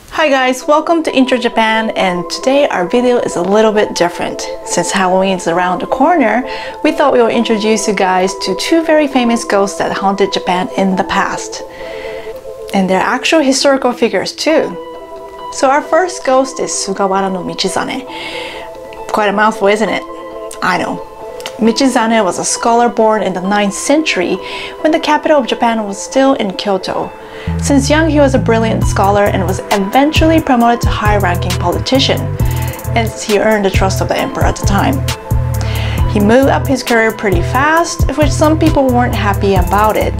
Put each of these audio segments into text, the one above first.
Hi guys, welcome to Intro Japan, and today our video is a little bit different. Since Halloween is around the corner, we thought we would introduce you guys to two very famous ghosts that haunted Japan in the past. And they're actual historical figures too. So our first ghost is Sugawara no Michizane. Quite a mouthful, isn't it? I know. Michizane was a scholar born in the 9th century when the capital of Japan was still in Kyoto. Since young, he was a brilliant scholar and was eventually promoted to high-ranking politician, as he earned the trust of the emperor at the time. He moved up his career pretty fast, which some people weren't happy about it.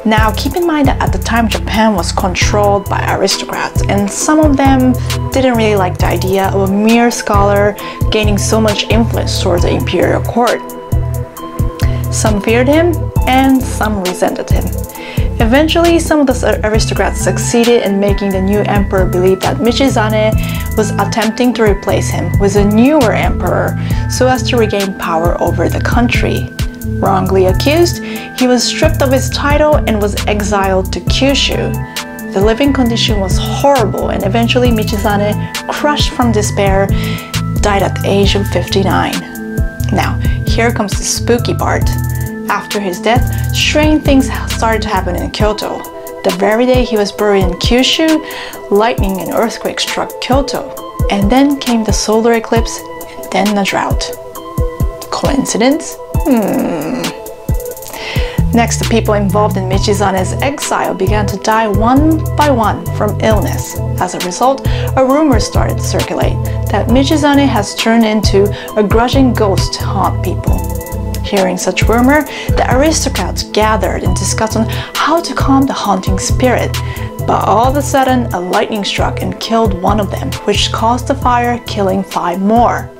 Now, keep in mind that at the time Japan was controlled by aristocrats, and some of them didn't really like the idea of a mere scholar gaining so much influence towards the imperial court. Some feared him, and some resented him. Eventually, some of the aristocrats succeeded in making the new emperor believe that Michizane was attempting to replace him with a newer emperor so as to regain power over the country. Wrongly accused, he was stripped of his title and was exiled to Kyushu. The living condition was horrible, and eventually Michizane, crushed from despair, died at the age of 59. Now, here comes the spooky part. After his death, strange things started to happen in Kyoto. The very day he was buried in Kyushu, lightning and earthquake struck Kyoto, and then came the solar eclipse and then a drought. Coincidence? Next, the people involved in Michizane's exile began to die one by one from illness. As a result, a rumor started to circulate that Michizane has turned into a grudging ghost to haunt people. Hearing such rumor, the aristocrats gathered and discussed on how to calm the haunting spirit. But all of a sudden, a lightning struck and killed one of them, which caused the fire, killing 5 more.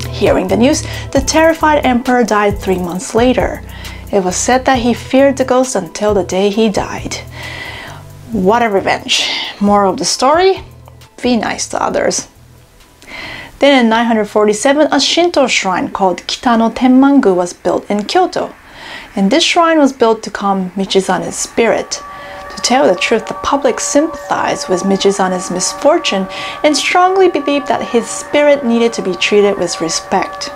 Hearing the news, the terrified emperor died 3 months later. It was said that he feared the ghost until the day he died. What a revenge. Moral of the story? Be nice to others. Then in 947, a Shinto shrine called Kitano Tenmangu was built in Kyoto. And this shrine was built to calm Michizane's spirit. To tell the truth, the public sympathized with Michizane's misfortune and strongly believed that his spirit needed to be treated with respect.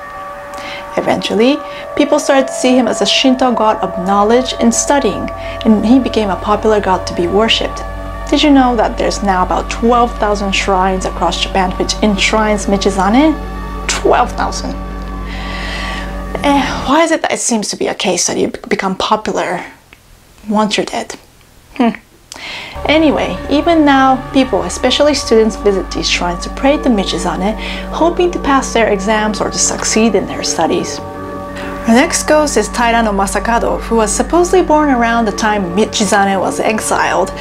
Eventually, people started to see him as a Shinto god of knowledge and studying, and he became a popular god to be worshipped. Did you know that there's now about 12,000 shrines across Japan which enshrines Michizane? 12,000! Why is it that it seems to be a case that you become popular once you're dead? Anyway, even now, people, especially students, visit these shrines to pray to Michizane, hoping to pass their exams or to succeed in their studies. Our next ghost is Taira no Masakado, who was supposedly born around the time Michizane was exiled,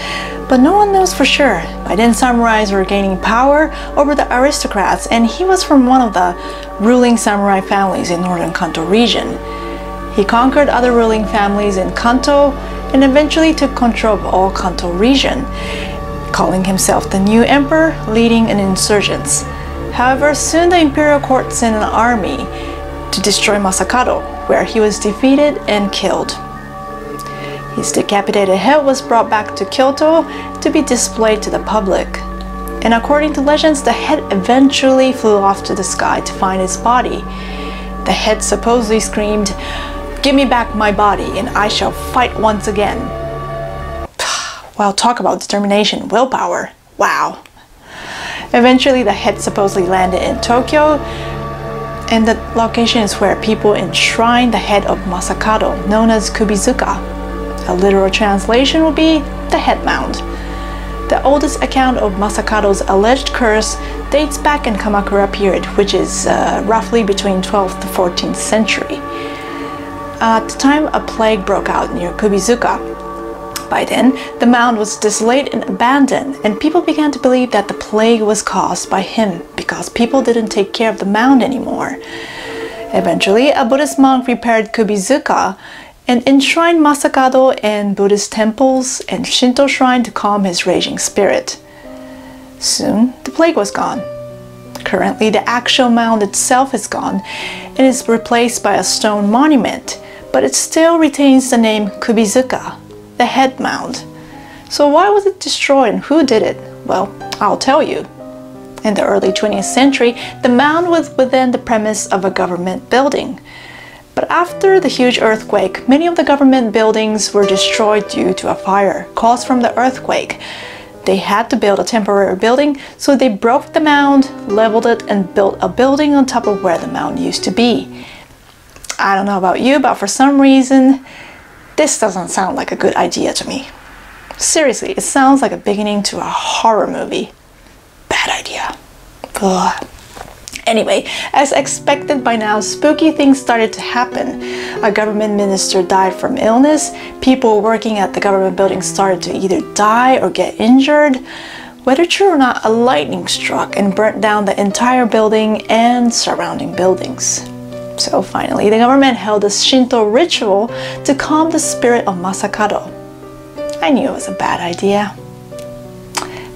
but no one knows for sure. By then, samurais were gaining power over the aristocrats, and he was from one of the ruling samurai families in northern Kanto region. He conquered other ruling families in Kanto and eventually took control of all Kanto region, calling himself the new emperor, leading an insurgence. However, soon the imperial court sent an army to destroy Masakado, where he was defeated and killed. His decapitated head was brought back to Kyoto to be displayed to the public. And according to legends, the head eventually flew off to the sky to find his body. The head supposedly screamed, "Give me back my body and I shall fight once again." Wow, talk about determination, willpower. Wow. Eventually, the head supposedly landed in Tokyo, and the location is where people enshrine the head of Masakado, known as Kubizuka. A literal translation would be the head mound. The oldest account of Masakado's alleged curse dates back in Kamakura period, which is roughly between 12th to 14th century. At the time, a plague broke out near Kubizuka. By then, the mound was desolate and abandoned, and people began to believe that the plague was caused by him because people didn't take care of the mound anymore. Eventually, a Buddhist monk repaired Kubizuka and enshrined Masakado in Buddhist temples and Shinto shrine to calm his raging spirit. Soon, the plague was gone. Currently, the actual mound itself is gone and is replaced by a stone monument, but it still retains the name Kubizuka, the head mound. So why was it destroyed and who did it? Well, I'll tell you. In the early 20th century, the mound was within the premise of a government building. But after the huge earthquake, many of the government buildings were destroyed due to a fire caused from the earthquake. They had to build a temporary building, so they broke the mound, leveled it, and built a building on top of where the mound used to be. I don't know about you, but for some reason, this doesn't sound like a good idea to me. Seriously, it sounds like a beginning to a horror movie. Bad idea. Ugh. Anyway, as expected by now, spooky things started to happen. A government minister died from illness. People working at the government building started to either die or get injured. Whether true or not, a lightning struck and burnt down the entire building and surrounding buildings. So finally, the government held a Shinto ritual to calm the spirit of Masakado. I knew it was a bad idea.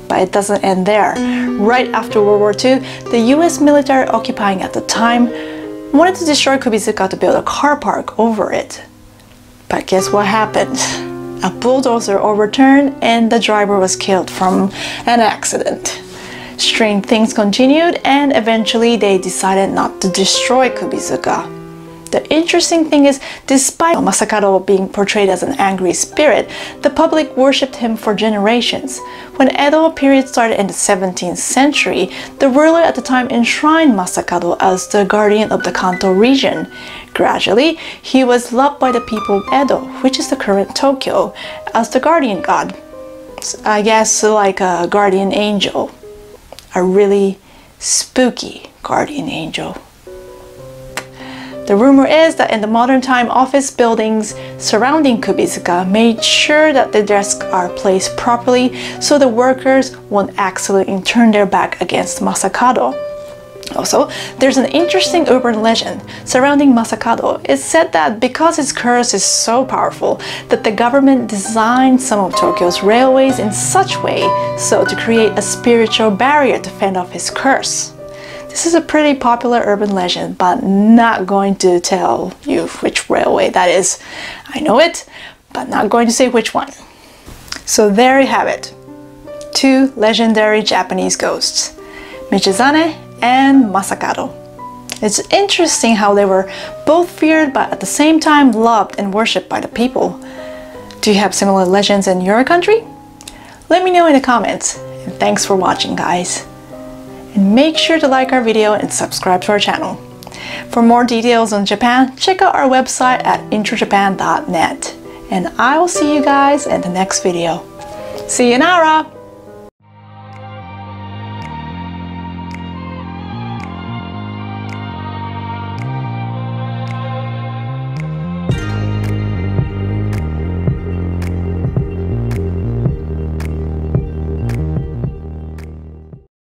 But it doesn't end there. Right after World War II, the US military occupying at the time wanted to destroy Kubizuka to build a car park over it. But guess what happened? A bulldozer overturned and the driver was killed from an accident. Strange things continued and eventually they decided not to destroy Kubizuka. The interesting thing is, despite Masakado being portrayed as an angry spirit, the public worshipped him for generations. When Edo period started in the 17th century, the ruler at the time enshrined Masakado as the guardian of the Kanto region. Gradually, he was loved by the people of Edo, which is the current Tokyo, as the guardian god. I guess like a guardian angel. A really spooky guardian angel. The rumor is that in the modern time, office buildings surrounding Kubizuka made sure that the desks are placed properly so the workers won't accidentally turn their back against Masakado. Also, there's an interesting urban legend surrounding Masakado. It's said that because his curse is so powerful that the government designed some of Tokyo's railways in such way so to create a spiritual barrier to fend off his curse. This is a pretty popular urban legend, but not going to tell you which railway that is. I know it, but not going to say which one. So there you have it. Two legendary Japanese ghosts, Michizane and Masakado. It's interesting how they were both feared but at the same time loved and worshipped by the people. Do you have similar legends in your country? Let me know in the comments. And thanks for watching, guys. And make sure to like our video and subscribe to our channel. For more details on Japan, check out our website at introjapan.net. And I will see you guys in the next video. See you, Nara!